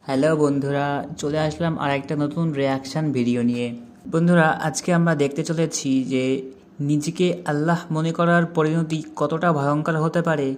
Hello বন্ধুরা, চলে আসলাম আর একটা নতুন রিয়াকশান ভিডিও নিয়ে। বন্ধুরা, আজকে আমরা দেখতে চলেছি যে নিজেকে আল্লাহ মনে করার পরিণতি কতটা ভয়ঙ্কর হতে পারে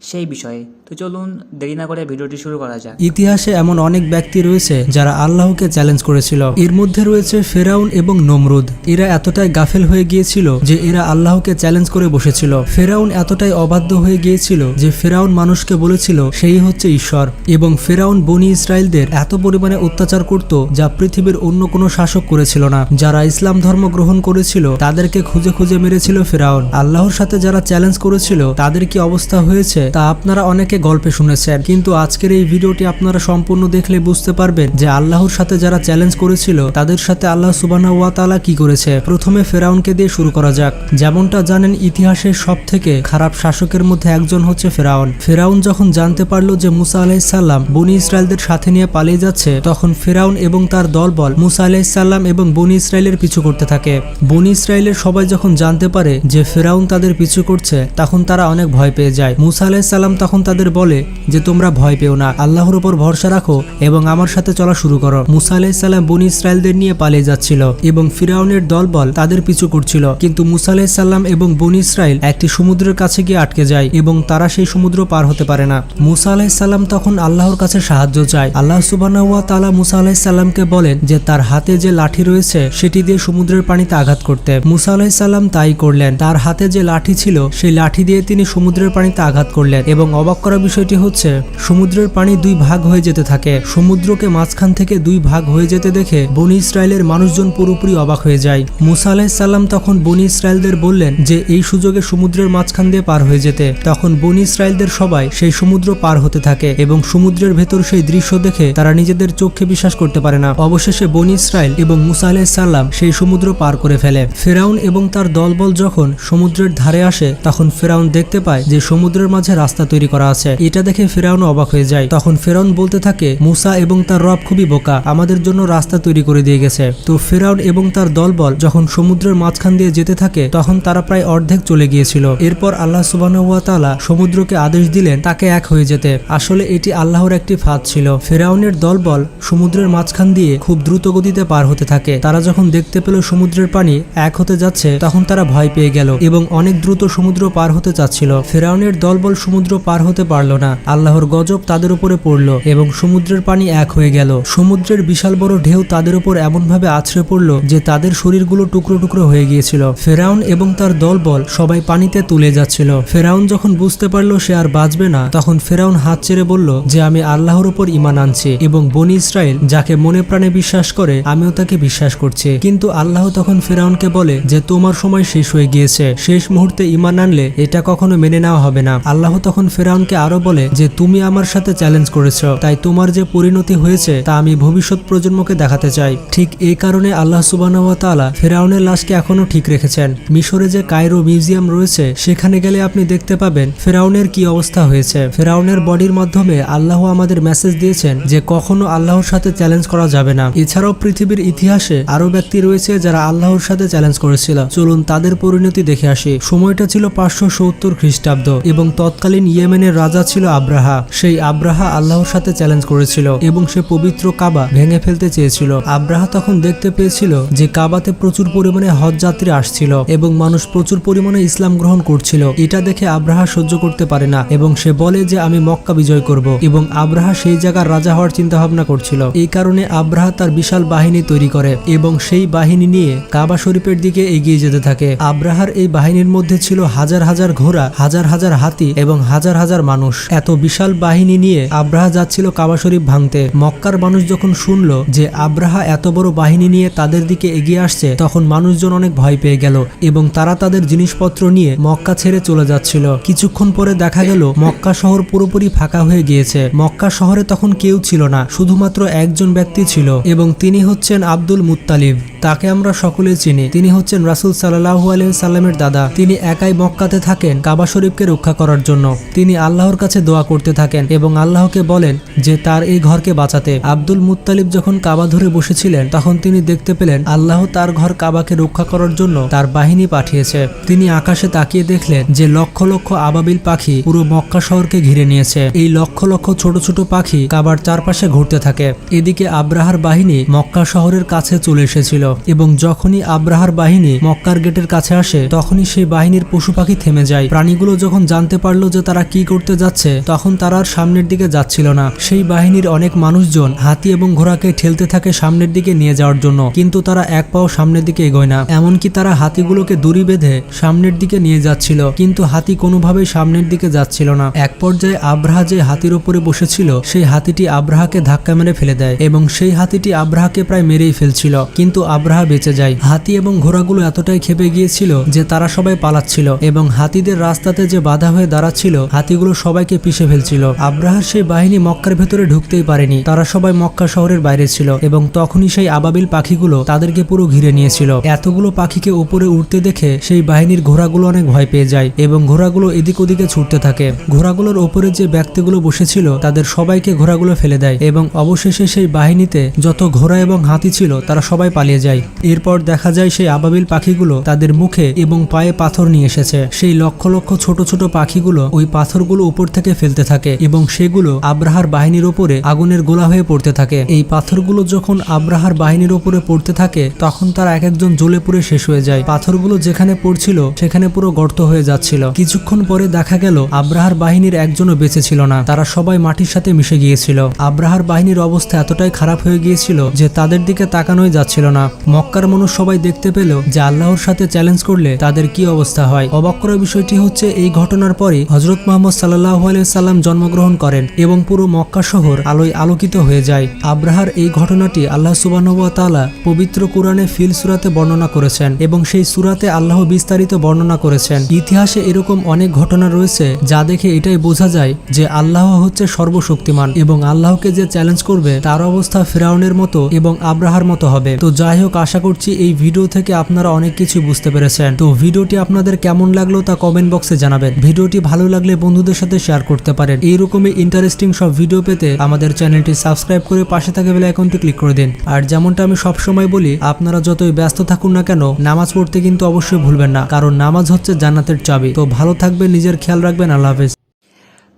সেই বিষয়ে। তো চলুন দেরি না করে ভিডিওটি শুরু করা যাক। ইতিহাসে এমন অনেক ব্যক্তি রয়েছে যারা আল্লাহকে চ্যালেঞ্জ করেছিল। এর মধ্যে রয়েছে ফেরাউন এবং নমরুদ। এরা এতটাই গাফেল হয়ে গিয়েছিল যে এরা আল্লাহকে চ্যালেঞ্জ করে বসেছিল। ফেরাউন এতটাই অবাধ্য হয়ে গিয়েছিল যে ফেরাউন মানুষকে বলেছিল সেই হচ্ছে ঈশ্বর, এবং ফেরাউন বনি ইসরায়েলদের এত পরিমাণে অত্যাচার করত যা পৃথিবীর অন্য কোনো শাসক করেছিল না। যারা ইসলাম ধর্ম গ্রহণ করেছিল তাদেরকে খুঁজে খুঁজে মেরেছিল ফেরাউন। আল্লাহর সাথে যারা চ্যালেঞ্জ করেছিল তাদের কি অবস্থা হয়েছে তা আপনারা অনেকে গল্পে শুনেছেন, কিন্তু আজকের এই ভিডিওটি আপনারা সম্পূর্ণ দেখলে বুঝতে পারবেন যে আল্লাহর সাথে যারা চ্যালেঞ্জ করেছিল তাদের সাথে আল্লাহ সুবহানাহু ওয়া তাআলা কি করেছে। প্রথমে ফেরাউনকে দিয়ে শুরু করা যাক। যেমনটা জানেন, ইতিহাসের সবথেকে খারাপ শাসকের মধ্যে একজন হচ্ছে ফেরাউন। ফেরাউন যখন জানতে পারলো যে মুসা আলাইহিস সালাম বনি ইসরায়েলদের সাথে নিয়ে পালিয়ে যাচ্ছে, তখন ফেরাউন এবং তার দলবল মুসা আলাইহিস সালাম এবং বনি ইসরায়েলের পিছু করতে থাকে। বনি ইসরায়েলের সবাই যখন জানতে পারে যে ফেরাউন তাদের পিছু করছে, তখন তারা অনেক ভয় পেয়ে যায়। মুসা আলাইহিস সালাম তখন তাদের বলে যে তোমরা ভয় পেও না, আল্লাহর উপর ভরসা রাখো এবং আমার সাথে চলা শুরু করো। মুসা আলাইহিস সালাম বনি ইসরায়েলদের নিয়ে পালিয়ে যাচ্ছিল এবং ফিরাউনের দলবল তাদের পিছু করছিল, কিন্তু মুসা আলাইহিস সালাম এবং বনি ইসরায়েল একটি সমুদ্রের কাছে গিয়ে আটকে যায় এবং তারা সেই সমুদ্র পার হতে পারে না। মুসা আলাইহিস সালাম তখন আল্লাহর কাছে সাহায্য চায়। আল্লাহ সুবহানাহু ওয়া তাআলা মুসা আলাইহিস সালামকে বলেন যে তার হাতে যে লাঠি রয়েছে সেটি দিয়ে সমুদ্রের পানিতে আঘাত করতে। মুসা আলাইহিস সালাম তাই করলেন। তার হাতে যে লাঠি ছিল সেই লাঠি দিয়ে তিনি সমুদ্রের পানিতে আঘাত করলেন, এবং অবাক করা বিষয়টি হচ্ছে সমুদ্রের পানি দুই ভাগ হয়ে যেতে থাকে। সমুদ্রকে মাঝখান থেকে দুই ভাগ হয়ে যেতে দেখে বনি ইসরায়েলের মানুষজন পুরোপুরি অবাক হয়ে যায়। মুসা আলাইহিস সালাম তখন বনি ইসরায়েলদের বললেন যে এই সুযোগে সমুদ্রের মাঝখান দিয়ে পার হয়ে যেতে। তখন বনি ইসরায়েলদের সবাই সেই সমুদ্র পার হতে থাকে এবং সমুদ্রের ভেতর সেই দৃশ্য দেখে তারা নিজেদের চোখে বিশ্বাস করতে পারে না। অবশেষে বনি ইসরায়েল এবং মুসা আলাইহিস সালাম সেই সমুদ্র পার করে ফেলে। ফেরাউন এবং তার দলবল যখন সমুদ্রের ধারে আসে, তখন ফেরাউন দেখতে পায় যে সমুদ্রের মাঝে রাস্তা তৈরি করা আছে। এটা দেখে ফেরাউন অবাক হয়ে যায়। তখন ফেরাউন বলতে থাকে, মুসা এবং তার রব খুবই বোকা, আমাদের জন্য রাস্তা তৈরি করে দিয়ে গেছে। তো ফেরাউন এবং তার দলবল যখন সমুদ্রের মাঝখান দিয়ে যেতে থাকে, তখন তারা প্রায় অর্ধেক চলে গিয়েছিল। এরপর আল্লাহ সুবহানাহু ওয়া তাআলা সমুদ্রকে আদেশ দিলেন তাকে এক হয়ে যেতে। আসলে এটি আল্লাহর একটি ফাঁদ ছিল। ফেরাউনের দলবল সমুদ্রের মাঝখান দিয়ে খুব দ্রুত গতিতে পার হতে থাকে। তারা যখন দেখতে পেল সমুদ্রের পানি এক হতে যাচ্ছে, তখন তারা ভয় পেয়ে গেল এবং অনেক দ্রুত সমুদ্র পার হতে চাচ্ছিল। ফেরাউনের দলবল সমুদ্র পার হতে পারল না। আল্লাহর গজব তাদের উপরে পড়ল এবং সমুদ্রের পানি এক হয়ে গেল। সমুদ্রের বিশাল বড় ঢেউ তাদের উপর এমনভাবে আছড়ে পড়ল যে তাদের শরীরগুলো টুকরো টুকরো হয়ে গিয়েছিল। ফেরাউন এবং তার দলবল সবাই পানিতে তুলে যাচ্ছিল। ফেরাউন যখন বুঝতে পারল সে আর বাঁচবে না, তখন ফেরাউন হাত ছেড়ে বলল যে আমি আল্লাহর উপর ঈমান আনছি এবং বনি ইসরায়েল যাকে মনে প্রাণে বিশ্বাস করে আমিও তাকে বিশ্বাস করছি। কিন্তু আল্লাহ তখন ফেরাউনকে বলে যে তোমার সময় শেষ হয়ে গিয়েছে, শেষ মুহূর্তে ঈমান আনলে এটা কখনো মেনে নেওয়া হবে না। আল্লাহ তখন ফেরাউনকে আরো বলে যে তুমি আমার সাথে চ্যালেঞ্জ করেছো, তাই তোমার যে পরিণতি হয়েছে তা আমি ভবিষ্যৎ প্রজন্মকে দেখাতে চাই। ঠিক এই কারণে আল্লাহ সুবহানাহু ওয়া তাআলা ফেরাউনের লাশকে এখনো ঠিক রেখেছেন। মিশরে যে কায়রো মিউজিয়াম রয়েছে সেখানে গেলে আপনি দেখতে পাবেন ফেরাউনের কি অবস্থা হয়েছে। ফেরাউনের বডির মাধ্যমে আল্লাহ আমাদের মেসেজ দিয়েছেন যে কখনো আল্লাহর সাথে চ্যালেঞ্জ করা যাবে না। এছাড়াও পৃথিবীর ইতিহাসে আরো ব্যক্তি রয়েছে যারা আল্লাহর সাথে চ্যালেঞ্জ করেছিল। চলুন তাদের পরিণতি দেখে আসি। সময়টা ছিল 570 খ্রিস্টাব্দ এবং তৎকালীন ইয়েমেনের রাজা ছিল আব্রাহা। সেই আব্রাহা আল্লাহর সাথে চ্যালেঞ্জ করেছিল এবং সে পবিত্র কাবা ভেঙে ফেলতে চেয়েছিল। আব্রাহা তখন দেখতে পেয়েছিল যে কাবাতে প্রচুর পরিমাণে হজ যাত্রী আসছিল এবং মানুষ প্রচুর পরিমাণে ইসলাম গ্রহণ করছিল। এটা দেখে আব্রাহা সহ্য করতে পারে না এবং সে বলে যে আমি মক্কা বিজয় করব, এবং আব্রাহা সেই জায়গার রাজা হওয়ার চিন্তা ভাবনা করছিল। এই কারণে আব্রাহা তার বিশাল বাহিনী তৈরি করে এবং সেই বাহিনী নিয়ে কাবা শরীফের দিকে এগিয়ে যেতে থাকে। আব্রাহার এই বাহিনীর মধ্যে ছিল হাজার হাজার ঘোড়া, হাজার হাজার হাতি এবং হাজার হাজার মানুষ। এত বিশাল বাহিনী নিয়ে আব্রাহা যাচ্ছিল কাবা শরীফ ভাঙতে। মক্কার মানুষ যখন শুনলো যে আব্রাহা এত বড় বাহিনী নিয়ে তাদের দিকে এগিয়ে আসছে, তখন মানুষজন অনেক ভয় পেয়ে গেল এবং তারা তাদের জিনিসপত্র নিয়ে মক্কা ছেড়ে চলে যাচ্ছিল। কিছুক্ষণ পরে দেখা গেল মক্কা শহর পুরোপুরি ফাঁকা হয়ে গিয়েছে। মক্কা শহরে তখন কেউ ছিল না, শুধুমাত্র একজন ব্যক্তি ছিল এবং তিনি হচ্ছেন আব্দুল মুত্তালিব। তাকে আমরা সকলে চিনি। তিনি হচ্ছেন রাসূল সাল্লাল্লাহু আলাইহি সাল্লামের দাদা। তিনি একাই মক্কাতে থাকেন কাবা শরীফকে রক্ষা করার জন্য। তিনি আল্লাহর আল্লাহর কাছে দোয়া করতে থাকেন এবং আল্লাহকে বলেন যে তার এই ঘরকে বাঁচাতে। আব্দুল মুত্তালিব যখন কাবা ধরে বসেছিলেন তখন তিনি দেখতে পেলেন আল্লাহ তার ঘর কাবাকে রক্ষা করার জন্য তার বাহিনী পাঠিয়েছে। তিনি আকাশে তাকিয়ে দেখলেন যে লক্ষ লক্ষ আবাবিল পাখি পুরো মক্কা শহরকে ঘিরে নিয়েছে। এই লক্ষ লক্ষ ছোট ছোট পাখি কাবার চারপাশে ঘুরতে থাকে। এদিকে আব্রাহার বাহিনী মক্কা শহরের কাছে চলে এসেছিল এবং যখনই আব্রাহার বাহিনী মক্কার গেটের কাছে আসে তখনই সেই বাহিনীর পশু পাখি থেমে যায়। প্রাণীগুলো যখন জানতে পারলো যে তারা কি করতে যাচ্ছে তখন তারা আর সামনের দিকে যাচ্ছিল না। সেই বাহিনীর অনেক মানুষজন হাতি এবং ঘোড়াকে ঠেলতে থাকে সামনের দিকে নিয়ে যাওয়ার জন্য, কিন্তু তারা এক পাও সামনের দিকে এগোয় না। এমনকি তারা হাতিগুলোকে দড়ি বেঁধে সামনের দিকে নিয়ে যাচ্ছিল, কিন্তু হাতি কোনোভাবেই সামনের দিকে যাচ্ছিল না। এক পর্যায়ে আব্রাহা যে হাতির উপরে বসেছিল সেই হাতিটি আব্রাহাকে ধাক্কা মেরে ফেলে দেয় এবং সেই হাতিটি আব্রাহাকে প্রায় মেরেই ফেলছিল, কিন্তু আব্রাহা বেঁচে যায়। হাতি এবং ঘোড়াগুলো এতটাই ক্ষেপে গিয়েছিল যে তারা সবাই পালাচ্ছিল এবং হাতিদের রাস্তাতে যে বাধা হয়ে দাঁড়াচ্ছিল হাতিগুলো সবাইকে পিষে ফেলছিল। আব্রাহার সেই বাহিনী মক্কার ভেতরে ঢুকতেই পারেনি, তারা সবাই মক্কা শহরের বাইরে ছিল এবং তখনই সেই আবাবিল পাখিগুলো তাদেরকে পুরো ঘিরে নিয়েছিল। এতগুলো পাখিকে উপরে উঠতে দেখে সেই বাহিনীর ঘোড়াগুলো অনেক ভয় পেয়ে যায় এবং ঘোড়াগুলো এদিক ওদিকে ছুটতে থাকে। ঘোড়াগুলোর ওপরে যে ব্যক্তিগুলো বসেছিল তাদের সবাইকে ঘোড়াগুলো ফেলে দেয় এবং অবশেষে সেই বাহিনীতে যত ঘোড়া এবং হাতি ছিল তারা সবাই পালিয়ে যায়। এরপর দেখা যায় সেই আবাবিল পাখিগুলো তাদের মুখে এবং পায়ে পাথর নিয়ে এসেছে। সেই লক্ষ লক্ষ ছোট ছোট পাখিগুলো ওই পাথরগুলো উপর থেকে ফেলতে থাকে এবং সেগুলো আব্রাহার বাহিনীর ওপরে আগুনের গোলা হয়ে পড়তে থাকে। এই পাথরগুলো যখন আব্রাহার বাহিনীর ওপরে পড়তে থাকে তখন তারা এক একজন জ্বলে পুড়ে শেষ হয়ে যায়। পাথরগুলো যেখানে পড়ছিল সেখানে পুরো গর্ত হয়ে যাচ্ছিল। কিছুক্ষণ পরে দেখা গেল আব্রাহার বাহিনীর একজনও বেঁচে ছিল না, তারা সবাই মাটির সাথে মিশে গিয়েছিল। আব্রাহার বাহিনীর অবস্থা এতটাই খারাপ হয়ে গিয়েছিল যে তাদের দিকে তাকানোই যাচ্ছিল না। মক্কার মানুষ সবাই দেখতে পেল যে আল্লাহর সাথে চ্যালেঞ্জ করলে তাদের কি অবস্থা হয়। অবাক করা বিষয়টি হচ্ছে এই ঘটনার পরে হযরত মুহাম্মদ সাল্লাল্লাহু আলাইহি সাল্লাম জন্মগ্রহণ করেন এবং পুরো মক্কা শহর আলোয় আলোকিত হয়ে যায়। আব্রাহার এই ঘটনাটি আল্লাহ সুবহানাহু ওয়া তাআলা পবিত্র কোরআনে ফিল সূরাতে বর্ণনা করেছেন এবং সেই সূরাতে আল্লাহ বিস্তারিত বর্ণনা করেছেন। ইতিহাসে এরকম অনেক ঘটনা রয়েছে যা দেখে এটাই বোঝা যায় যে আল্লাহ হচ্ছে সর্বশক্তিমান এবং আল্লাহকে যে চ্যালেঞ্জ করবে তার অবস্থা ফিরাউনের মতো এবং আব্রাহার মতো হবে। তো যাই হোক, আশা করছি এই ভিডিও থেকে আপনারা অনেক কিছু বুঝতে পেরেছেন। তো ভিডিওটি আপনাদের কেমন লাগলো তা কমেন্ট বক্সে জানাবেন। ভিডিওটি ভালো লাগলে বন্ধুদের সাথে শেয়ার করতে পারেন। এইরকমই ইন্টারেস্টিং সব ভিডিও পেতে আমাদের চ্যানেলটি সাবস্ক্রাইব করে পাশে থাকা বেল আইকনটি ক্লিক করে দিন। আর যেমনটা আমি সবসময় বলি, আপনারা যতই ব্যস্ত থাকুন না কেন নামাজ পড়তে কিন্তু অবশ্যই ভুলবেন না, কারণ নামাজ হচ্ছে জান্নাতের চাবি। তো ভালো থাকবেন, নিজের খেয়াল রাখবেন। আল্লাহ হাফেজ।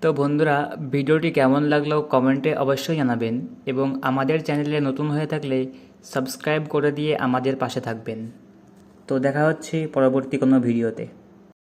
তো বন্ধুরা, ভিডিওটি কেমন লাগলো কমেন্টে অবশ্যই জানাবেন এবং আমাদের চ্যানেলে নতুন হয়ে থাকলে সাবস্ক্রাইব করে দিয়ে আমাদের পাশে থাকবেন। তো দেখা হচ্ছে পরবর্তী কোনো ভিডিওতে।